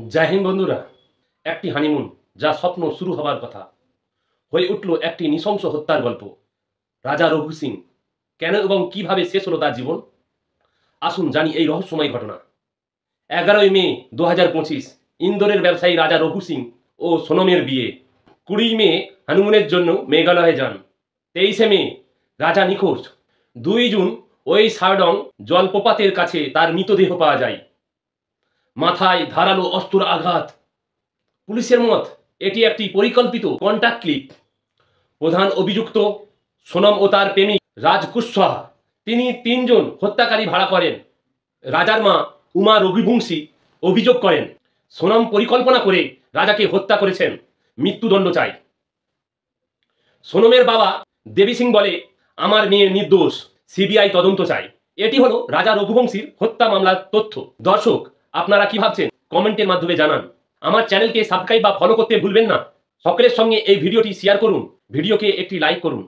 জয় হিন্দ বন্ধুরা। একটি হানিমুন যা স্বপ্ন শুরু হবার কথা হয়ে উঠল একটি নৃশংস হত্যার গল্প। রাজা রঘু সিং কেন এবং কিভাবে শেষ হলো তার জীবন, আসুন জানি এই রহস্যময় ঘটনা। 11ই মে 2025 ইন্দোরের ব্যবসায়ী রাজা রঘু সিং ও সোনমের বিয়ে। 20 মে হানিমুনের জন্য মেঘালয়ে যান। 23 মে রাজা নিখোঁজ। 2 জুন ওই সারডং জলপ্রপাতের কাছে তার মৃতদেহ পাওয়া যায়, মাথায় ধারালো অস্ত্র আঘাত। পুলিশের মত এটি একটি পরিকল্পিত কন্টাক্ট ক্লিক। প্রধান অভিযুক্ত সোনম ও তার প্রেমিক রাজ কুশওয়াহা, তিনি 3 জন হত্যাকারী ভাড়া করেন। রাজার মা উমা রঘুবংশী অভিযোগ করেন সোনম পরিকল্পনা করে রাজাকে হত্যা করেছেন, মৃত্যুদণ্ড চাই। সোনমের বাবা দেবী সিং বলে, আমার মেয়ে নির্দোষ, সিবিআই তদন্ত চাই। এটি হলো রাজা রঘুবংশীর হত্যা মামলার তথ্য। দর্শক, আপনারা কি ভাবছেন কমেন্টের মাধ্যমে জানান। আমার চ্যানেলকে সাবস্ক্রাইব বা ফলো করতে ভুলবেন না। সকলের সঙ্গে এই ভিডিওটি শেয়ার করুন, ভিডিওকে একটি লাইক করুন।